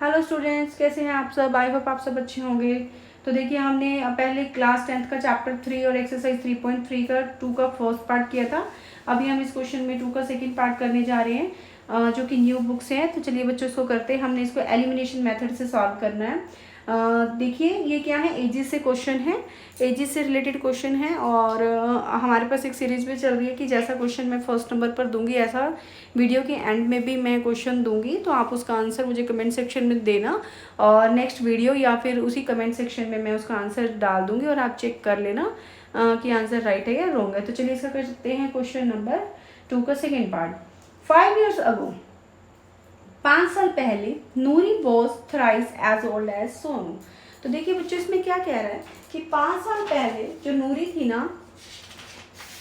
Hello students, कैसे हैं आप सब। आई होप आप सब अच्छे होंगे। तो देखिए, हमने पहले क्लास 10th का चैप्टर 3 और एक्सरसाइज 3.3 का 2 का फर्स्ट पार्ट किया था। अभी हम इस क्वेश्चन में 2 का सेकंड पार्ट करने जा रहे हैं, जो कि न्यू बुक से है। तो चलिए बच्चों, इसको करते हैं। हमने इसको एलिमिनेशन मेथड से सॉल्व करना है। देखिए, ये क्या है, एजिस से क्वेश्चन है, एजिस से रिलेटेड क्वेश्चन है। और हमारे पास एक सीरीज भी चल रही है कि जैसा क्वेश्चन मैं फर्स्ट नंबर पर दूंगी, ऐसा वीडियो के एंड में भी मैं क्वेश्चन दूंगी। तो आप उसका आंसर मुझे कमेंट सेक्शन में देना, और नेक्स्ट वीडियो या फिर उसी कमेंट सेक्शन में मैं उसका आंसर डाल दूंगी, और आप चेक कर लेना कि आंसर राइट है या रॉन्ग है। तो चलिए इसका करते हैं क्वेश्चन नंबर 2 का सेकेंड पार्ट। 5 years ago, 5 साल पहले, Noori was thrice as old as Sonu. तो देखिए बच्चों, इसमें क्या कह रहा है कि 5 साल पहले जो नूरी थी ना,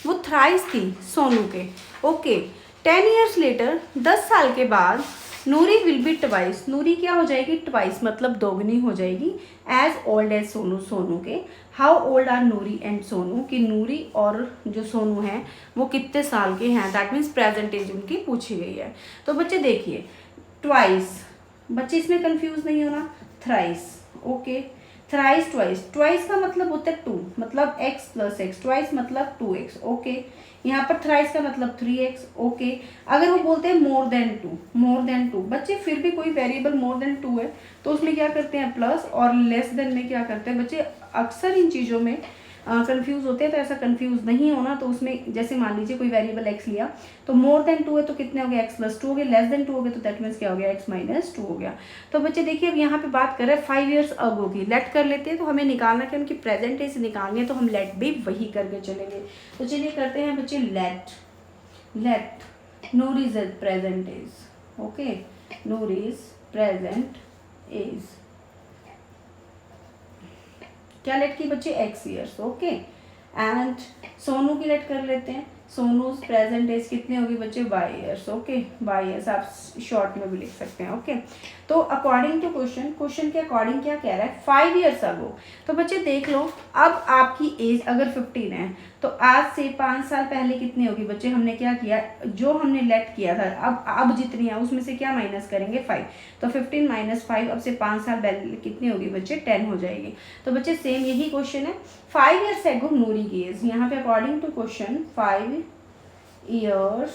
वो थ्राइस थी सोनू के। ओके, 10 years लेटर, 10 साल के बाद, Noori will be twice. Noori क्या हो जाएगी? ट्वाइस, मतलब दोगुनी हो जाएगी। As old as Sonu, Sonu के। How old are Noori and Sonu, कि नूरी और जो सोनू है वो कितने साल के हैं। दैट मीन्स प्रेजेंट एज उनकी पूछी गई है। तो बच्चे देखिए, ट्वाइस, बच्चे इसमें कंफ्यूज नहीं होना। Thrice, okay, thrice twice, twice का मतलब होता है 2, मतलब x प्लस एक्स, ट्वाइस मतलब 2x। ओके, यहाँ पर थ्राइस का मतलब 3x। ओके, अगर वो बोलते हैं मोर देन 2, मोर देन 2, बच्चे फिर भी कोई वेरिएबल मोर देन 2 है तो उसमें क्या करते हैं प्लस, और लेस देन में क्या करते हैं बच्चे, अक्सर इन चीज़ों में कंफ्यूज होते हैं। तो ऐसा कंफ्यूज नहीं होना। तो उसमें जैसे मान लीजिए कोई वेरिएबल x लिया, तो मोर देन 2 है तो कितने हो गए, x प्लस 2 हो गए। लेस देन 2 हो गए तो दैट मीन्स क्या हो गया, x माइनस 2 हो गया। तो बच्चे देखिए, अब यहाँ पे बात कर रहे हैं 5 years अगो की। लेट कर लेते हैं, तो हमें निकालना कि उनकी प्रेजेंट एज निकालनी है, तो हम लेट भी वही करके चलेंगे। तो चलिए करते हैं बच्चे, let Noor is present age. Okay, Noor is present age, क्या लेट की बच्चे, x years। Okay, and Sonu की लेट कर लेते हैं। सोनू प्रेजेंट एज कितने होगी बच्चे, y years। Okay, y years आप शॉर्ट में भी लिख सकते हैं। ओके, तो अकॉर्डिंग टू क्वेश्चन, क्वेश्चन के अकॉर्डिंग क्या कह रहा है, 5 years अगो। तो बच्चे देख लो, अब आपकी एज अगर 15 है तो आज से 5 साल पहले कितनी होगी बच्चे। हमने क्या किया, जो हमने लेट किया था, अब जितनी है उसमें से क्या माइनस करेंगे, 5। तो 15 माइनस 5, अब से 5 साल पहले कितनी होगी बच्चे, 10 हो जाएगी। तो बच्चे सेम यही क्वेश्चन है, 5 years अगो नूरी की एज। यहाँ पे according to question 5 years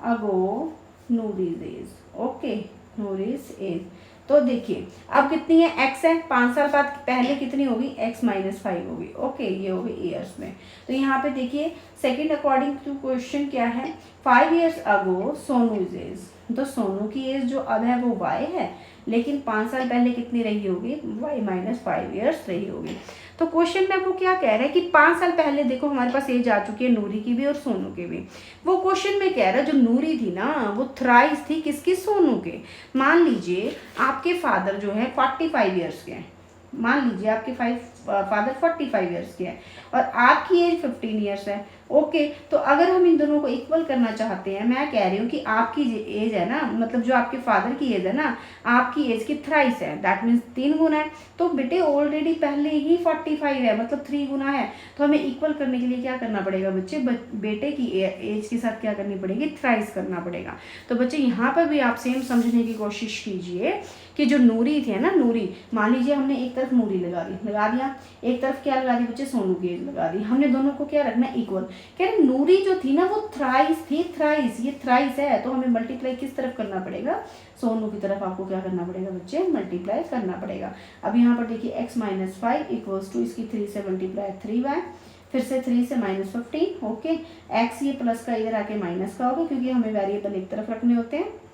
ago Noori's age. Okay, Noori's age. तो देखिए अब कितनी है, x है, 5 साल बाद पहले कितनी होगी, x माइनस 5 होगी। ओके, ये होगी ईयर्स में। तो यहाँ पे देखिए सेकंड अकॉर्डिंग टू क्वेश्चन क्या है, 5 years अगो सोनूज एज। तो सोनू की एज जो अब है वो y है, लेकिन 5 साल पहले कितनी रही होगी, y माइनस 5 years रही होगी। तो क्वेश्चन में वो क्या कह रहा है कि 5 साल पहले देखो हमारे पास एज आ चुकी है नूरी की भी और सोनू की भी। वो क्वेश्चन में कह रहा है जो नूरी थी ना, वो थ्राइस थी किसकी, सोनू के। मान लीजिए आपके फादर जो है 45 years के हैं, मान लीजिए आपके फादर 45 years के हैं और आपकी एज 15 years है। ओके, तो अगर हम इन दोनों को इक्वल करना चाहते हैं, मैं कह रही हूँ कि आपकी एज है ना, मतलब जो आपके फादर की एज है ना, आपकी एज की थ्राइस है, दैट मीन्स 3 गुना है। तो बेटे ऑलरेडी पहले ही 45 है, मतलब 3 गुना है। तो हमें इक्वल करने के लिए क्या करना पड़ेगा बच्चे, बेटे की एज के साथ क्या करनी पड़ेगी, थ्राइस करना पड़ेगा। तो बच्चे यहाँ पर भी आप सेम समझने की कोशिश कीजिए कि जो नूरी थी ना, नूरी, मान लीजिए हमने एक तरफ नूरी लगा दिया, एक तरफ क्या लगा दी बच्चे, सोनू की एज लगा दी। हमने दोनों को क्या रखना, इक्वल। कह रहे नूरी जो थी ना वो थ्राइस थी, थ्राइस, ये थ्राइस है, तो हमें मल्टीप्लाई किस तरफ करना पड़ेगा, सोनू की तरफ आपको क्या करना पड़ेगा बच्चे, मल्टीप्लाई करना पड़ेगा। अब यहाँ पर देखिए x माइनस 5 इक्वल्स टू इसकी 3 से मल्टीप्लाई 3y, फिर से 3 से माइनस 15। ओके, x ये प्लस का इधर आके माइनस का होगा, क्योंकि हमें वेरिएबल एक तरफ रखने होते हैं।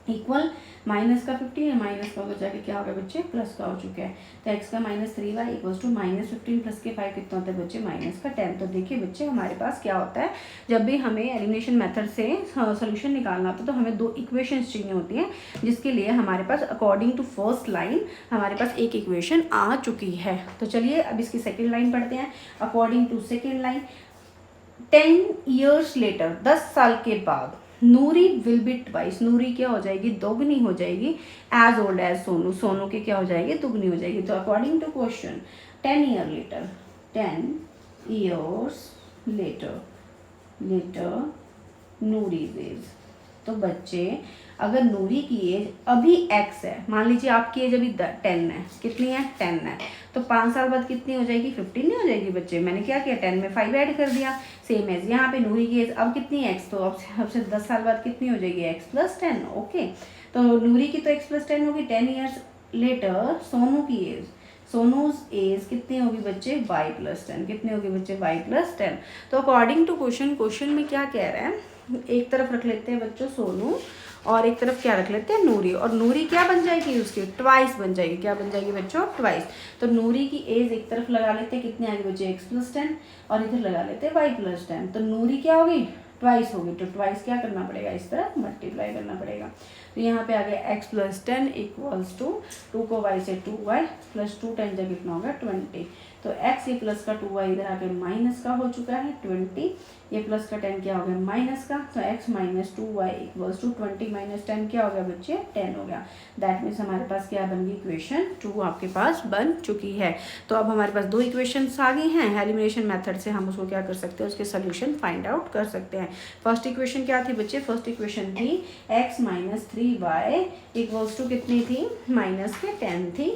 इक्वल माइनस का 15 है, माइनस का उधर जाके क्या हो गया बच्चे, प्लस का हो चुका है। तो x का minus 3y equals to minus 15 plus के 5 कितना होता है बच्चे, माइनस का 10। तो देखिए बच्चे हमारे पास क्या होता है, जब भी हमें एलिमिनेशन मेथड से सोल्यूशन निकालना होता है तो हमें 2 इक्वेशंस चाहिए होती हैं, जिसके लिए हमारे पास अकॉर्डिंग टू फर्स्ट लाइन हमारे पास एक इक्वेशन आ चुकी है। तो चलिए अब इसकी सेकेंड लाइन पढ़ते हैं। According to second line, 10 years later, 10 साल के बाद, Noori will be twice, Noori क्या हो जाएगी, दोगुनी हो जाएगी। As old as Sonu, Sonu की क्या हो जाएगी, दुगनी हो जाएगी। तो according to question 10 year later, 10 years later Noori's age. तो बच्चे अगर नूरी की एज अभी x है, मान लीजिए आपकी एज अभी 10 है, कितनी है 10 है, तो 5 साल बाद कितनी हो जाएगी 15 नहीं हो जाएगी बच्चे। मैंने क्या किया 10 में 5 ऐड कर दिया। सेम एज यहाँ पे नूरी की एज अब कितनी है x, तो अब से 10 साल बाद कितनी हो जाएगी x + 10। ओके, तो नूरी की तो x + 10 होगी। 10 ईयर्स लेटर सोनू की एज, सोनूज एज कितनी होगी बच्चे y + 10, कितनी होगी बच्चे y + 10। तो अकॉर्डिंग टू क्वेश्चन में क्या कह रहा है, एक तरफ रख लेते हैं बच्चों सोनू और एक तरफ क्या रख लेते हैं नूरी, और नूरी क्या बन जाएगी उसकी ट्वाइस बन जाएगी। क्या बन जाएगी बच्चों ट्वाइस। तो नूरी की एज एक तरफ लगा लेते हैं, कितने आगे बच्चे x + 10 और इधर लगा लेते हैं y + 10। तो नूरी क्या होगी ट्वाइस होगी, तो ट्वाइस क्या करना पड़ेगा इस तरह मल्टीप्लाई करना पड़ेगा। तो यहाँ पे आ गया x + 10 = 2 को y से 2y + 2 10 जब कितना होगा 20। तो x ये प्लस का 2y इधर आके माइनस का हो चुका है 20, ये प्लस का 10 क्या हो गया माइनस का, तो x - 2y = 20 - 10 क्या हो गया बच्चे 10 हो गया। दैट मीन्स हमारे पास क्या बन गई इक्वेशन 2 आपके पास बन चुकी है। तो अब हमारे पास 2 इक्वेशंस आ गई हैं, एलिमिनेशन मेथड से हम उसको क्या कर सकते हैं उसके सोल्यूशन फाइंड आउट कर सकते हैं। फर्स्ट इक्वेशन क्या थी बच्चे, फर्स्ट इक्वेशन थी x - 3y = कितनी थी -10 थी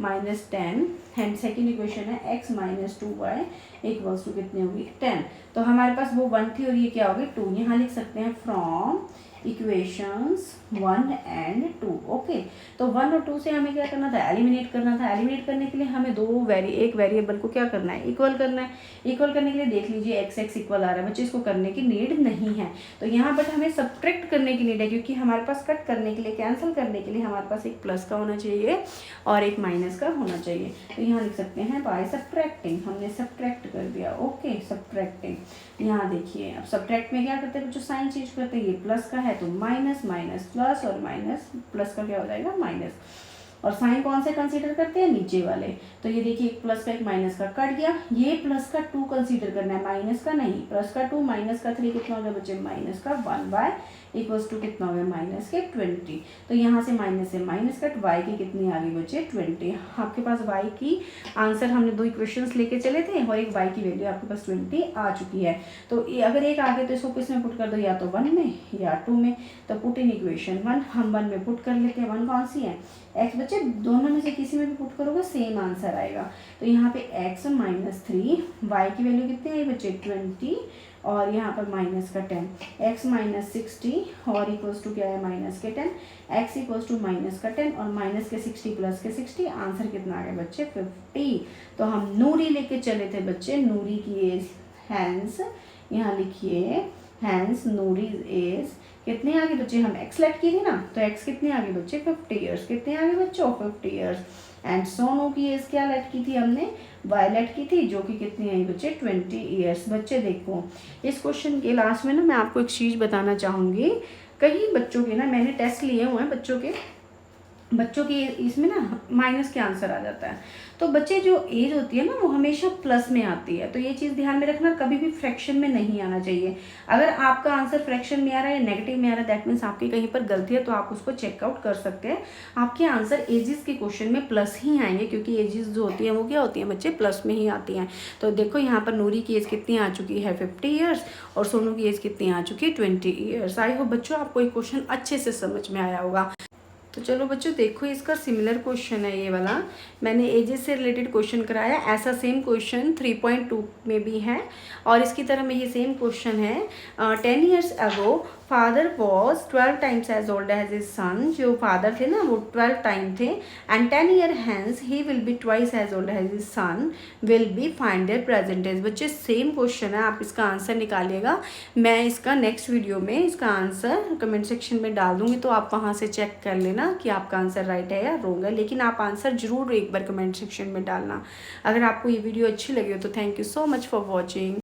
-10, एंड सेकेंड इक्वेशन है x - 2y = कितनी होगी 10। तो हमारे पास वो 1 थी और ये क्या होगी 2। यहाँ लिख सकते हैं फ्रॉम इक्वेशंस 1 and 2। ओके, तो 1 और 2 से हमें क्या करना था एलिमिनेट करना था। एलिमिनेट करने के लिए हमें एक वेरिएबल को क्या करना है इक्वल करना है। इक्वल करने के लिए देख लीजिए x इक्वल आ रहा है बच्चे, इसको करने की नीड नहीं है। तो यहाँ बट हमें सब्ट्रैक्ट करने की नीड है, क्योंकि हमारे पास कट करने के लिए कैंसिल करने के लिए हमारे पास एक प्लस का होना चाहिए और एक माइनस का होना चाहिए। तो यहाँ लिख सकते हैं बाय सब्ट्रैक्टिंग, हमने सब्ट्रैक्ट कर दिया। Okay, subtracting. यहाँ देखिए अब सब्ट्रैक्ट में क्या करते हैं बच्चों साइन चेंज करते हैं, ये प्लस का है तो माइनस प्लस और माइनस प्लस का क्या हो जाएगा माइनस, और साइन कौन से कंसीडर करते हैं नीचे वाले। तो ये देखिए एक प्लस का एक माइनस का कट गया, ये प्लस का 2 कंसीडर करना है माइनस का नहीं। प्लस का 2 माइनस का 3 कितना हो गया बच्चे माइनस का 1y = कितना हो गया -20। तो यहाँ से माइनस से माइनस कट, y की कितनी आ गई बच्चे 20। आपके पास y की आंसर हमने 2 इक्वेशंस लेके चले थे और एक y की वैल्यू आपके पास 20 आ चुकी है। तो अगर एक आगे तो इसको किस में पुट कर दो, या तो 1 में या 2 में। तो पुट इन इक्वेशन 1, हम 1 में पुट कर लेते हैं। 1 कौन सी है x बच्चे, दोनों में से किसी में भी पुट करोगे सेम आंसर आएगा। तो यहाँ पे x - 3, y की वैल्यू कितनी आई बच्चे 20 और यहाँ पर माइनस का 10, x - 60 और = क्या है -10, x = -10 और माइनस के 60 प्लस के 60, आंसर कितना आ गया बच्चे 50। तो हम नूरी लेके चले थे बच्चे, नूरी की एज हैंस, यहाँ लिखिए हैंस नूरी एज कितने आगे बच्चे, हम x लेट की थी ना, तो x कितने आगे बच्चे 50 ईयर्स, कितने आगे बच्चों 50 ईयर्स। एंड सोनू की एज क्या लेट की थी हमने y लेट की थी, जो कि कितनी आई बच्चे 20 ईयर्स। बच्चे देखो इस क्वेश्चन के लास्ट में ना मैं आपको एक चीज़ बताना चाहूँगी। कई बच्चों के ना मैंने टेस्ट लिए हुए हैं बच्चों के इसमें ना माइनस के आंसर आ जाता है। तो बच्चे जो एज होती है ना वो हमेशा प्लस में आती है, तो ये चीज़ ध्यान में रखना, कभी भी फ्रैक्शन में नहीं आना चाहिए। अगर आपका आंसर फ्रैक्शन में आ रहा है या नेगेटिव में आ रहा है, दैट मीन्स आपकी कहीं पर गलती है, तो आप उसको चेकआउट कर सकते हैं। आपके आंसर एजेस के क्वेश्चन में प्लस ही आएंगे, क्योंकि एजेस जो होती हैं वो क्या होती हैं बच्चे प्लस में ही आती हैं। तो देखो यहाँ पर नूरी की एज कितनी आ चुकी है 50 ईयर्स और सोनू की एज कितनी आ चुकी है 20 ईयर्स। आई होप बच्चों आपको ये क्वेश्चन अच्छे से समझ में आया होगा। तो चलो बच्चों देखो इसका सिमिलर क्वेश्चन है ये वाला, मैंने एजेस से रिलेटेड क्वेश्चन कराया। ऐसा सेम क्वेश्चन 3.2 में भी है और इसकी तरह में ये सेम क्वेश्चन है। 10 years ago father was 12 times as old as his son. जो फादर थे ना वो 12 टाइम थे। And 10 year hence he will be twice as old as his son, will be find their present age. बच्चे same question है, आप इसका answer निकालिएगा। मैं इसका नेक्स्ट वीडियो में इसका आंसर कमेंट सेक्शन में डाल दूंगी, तो आप वहाँ से चेक कर लेना कि आपका आंसर राइट है या रॉन्ग है। लेकिन आप आंसर जरूर एक बार कमेंट सेक्शन में डालना। अगर आपको ये वीडियो अच्छी लगी हो तो thank you so much for watching.